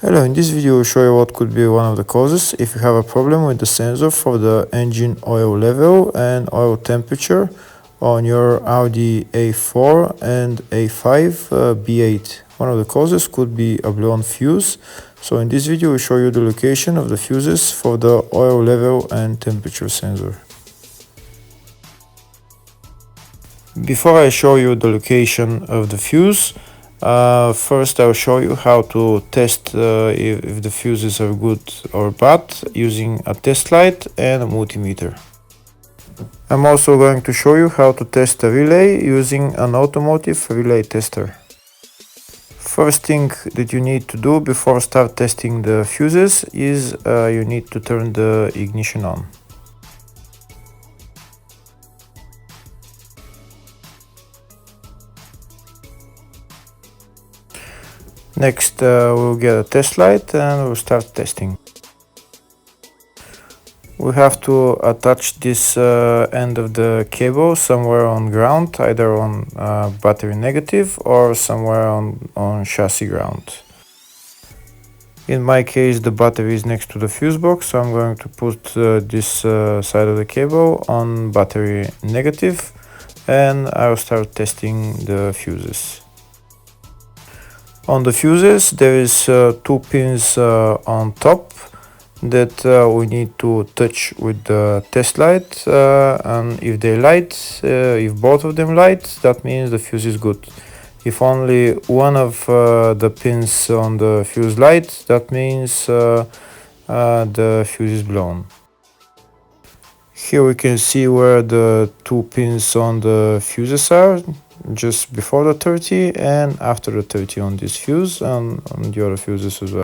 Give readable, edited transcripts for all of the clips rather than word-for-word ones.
Hello, in this video I will show you what could be one of the causes if you have a problem with the sensor for the engine oil level and oil temperature on your Audi A4 and A5 B8. One of the causes could be a blown fuse. So in this video I will show you the location of the fuses for the oil level and temperature sensor. Before I show you the location of the fuse, first I'll show you how to test if the fuses are good or bad using a test light and a multimeter. I'm also going to show you how to test a relay using an automotive relay tester. First thing that you need to do before start testing the fuses is you need to turn the ignition on. Next we'll get a test light and we'll start testing. We have to attach this end of the cable somewhere on ground, either on battery negative or somewhere on chassis ground. In my case the battery is next to the fuse box, so I'm going to put this side of the cable on battery negative and I'll start testing the fuses. On the fuses there is two pins on top that we need to touch with the test light, and if they light, if both of them light, that means the fuse is good. If only one of the pins on the fuse light, that means the fuse is blown. Here we can see where the two pins on the fuses are, just before the 30 and after the 30 on this fuse and on the other fuses as well.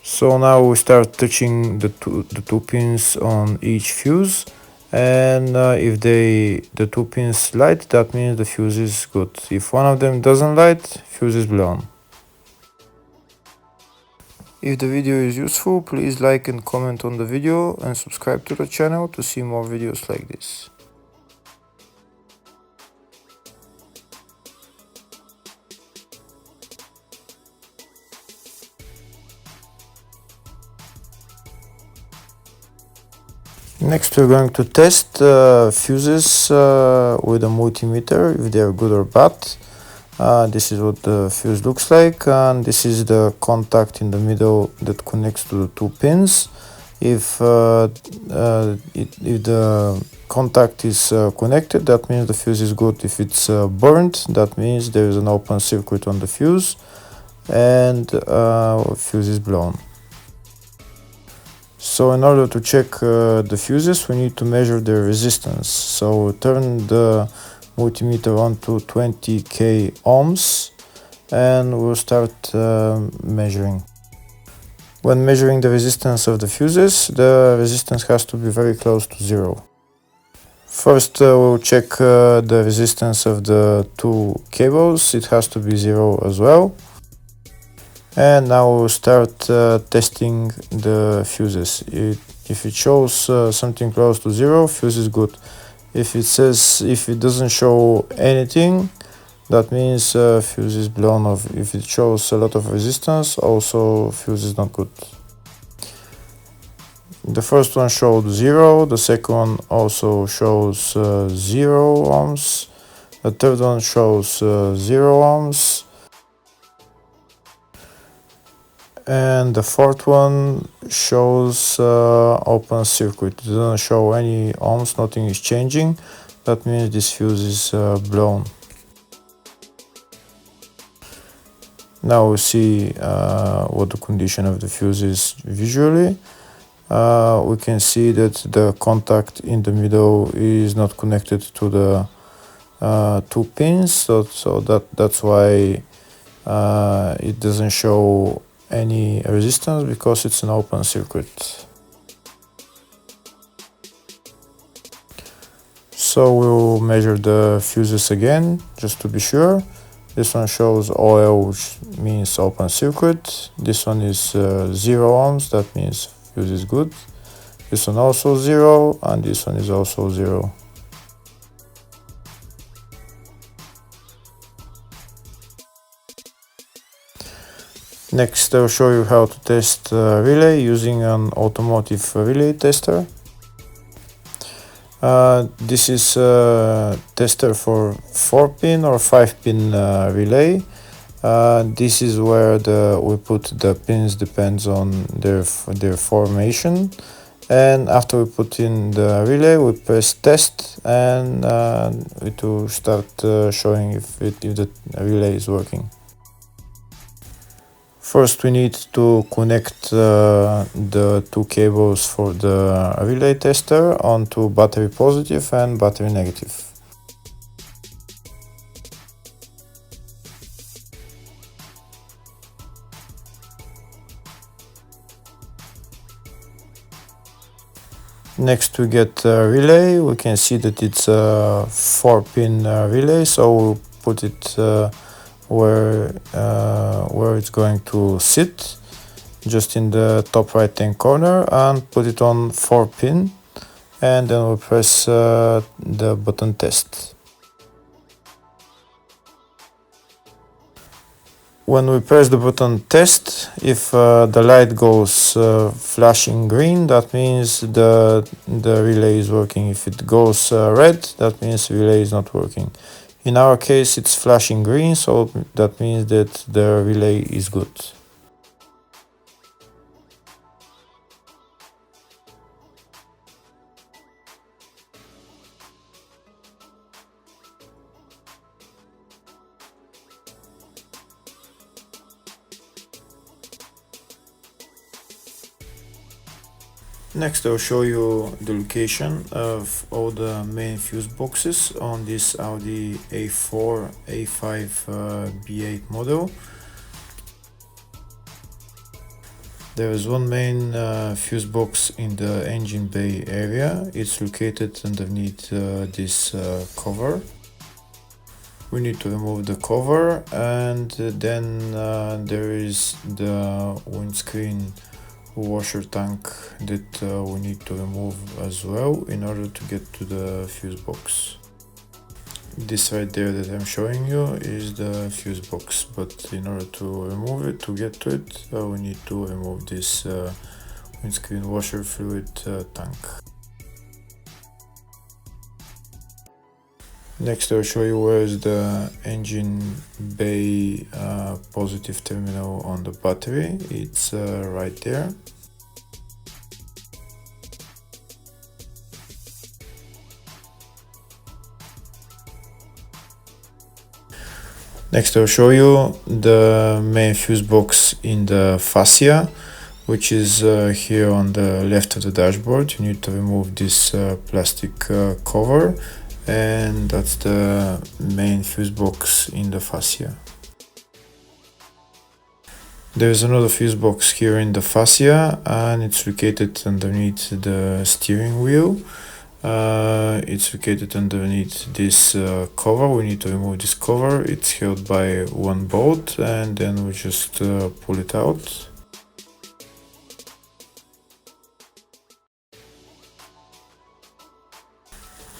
So now we start touching the two pins on each fuse, and if the two pins light, that means the fuse is good. If one of them doesn't light, fuse is blown. If the video is useful, please like and comment on the video and subscribe to the channel to see more videos like this. Next we're going to test fuses with a multimeter, if they are good or bad. This is what the fuse looks like, and this is the contact in the middle that connects to the two pins. If the contact is connected, that means the fuse is good. If it's burnt, that means there is an open circuit on the fuse and fuse is blown. So in order to check the fuses, we need to measure the resistance. So turn the multimeter on to 20k ohms and we'll start measuring. When measuring the resistance of the fuses, the resistance has to be very close to zero. First we'll check the resistance of the two cables. It has to be zero as well. And now we'll start testing the fuses. If it shows something close to zero, fuse is good. If it doesn't show anything, that means fuse is blown off. If it shows a lot of resistance, also fuse is not good. The first one showed 0, the second one also shows 0 ohms, the third one shows 0 ohms, and the fourth one shows open circuit. It doesn't show any ohms, nothing is changing. That means this fuse is blown. Now we see what the condition of the fuse is visually. We can see that the contact in the middle is not connected to the two pins, so that's why it doesn't show any resistance, because it's an open circuit. So we'll measure the fuses again just to be sure. This one shows oil, which means open circuit. This one is 0 ohms, that means fuse is good. This one also 0, and this one is also 0. Next, I'll show you how to test relay using an automotive relay tester. This is a tester for 4-pin or 5-pin relay. This is where we put the pins, depends on their formation. And after we put in the relay, we press test, and it will start showing if the relay is working. First, we need to connect the two cables for the relay tester onto battery positive and battery negative. Next, we get a relay. We can see that it's a 4-pin relay, so we'll put it where it's going to sit, just in the top right hand corner, and put it on 4-pin, and then we'll press the button test. When we press the button test, if the light goes flashing green, that means the relay is working. If it goes red, that means the relay is not working. In our case, it's flashing green, so that means that the relay is good. Next, I'll show you the location of all the main fuse boxes on this Audi A4 A5 B8 model. There is one main fuse box in the engine bay area. It's located underneath this cover. We need to remove the cover, and then there is the windscreen washer tank that we need to remove as well in order to get to the fuse box. This right there that I'm showing you is the fuse box, but in order to remove it, to get to it, we need to remove this windscreen washer fluid tank. Next, I'll show you where is the engine bay positive terminal on the battery. It's right there. Next, I'll show you the main fuse box in the fascia, which is here on the left of the dashboard. You need to remove this plastic cover, and that's the main fuse box in the fascia. There's another fuse box here in the fascia, and it's located underneath the steering wheel. It's located underneath this cover. We need to remove this cover. It's held by one bolt, and then we just pull it out.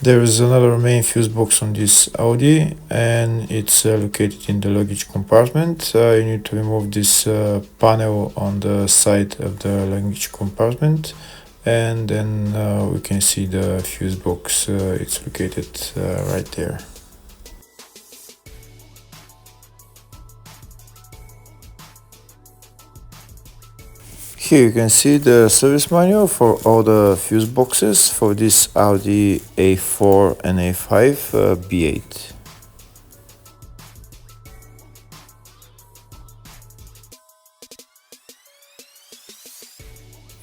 There is another main fuse box on this Audi, and it's located in the luggage compartment. You need to remove this panel on the side of the luggage compartment, and then we can see the fuse box. It's located right there. Here you can see the service manual for all the fuse boxes for this Audi A4 and A5 B8.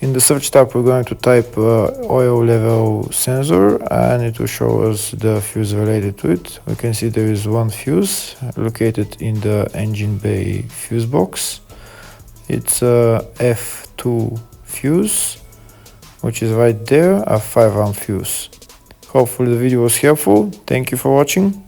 In the search tab, we're going to type oil level sensor, and it will show us the fuse related to it. We can see there is one fuse located in the engine bay fuse box. It's a F2 fuse, which is right there, a 5 amp fuse. Hopefully the video was helpful. Thank you for watching.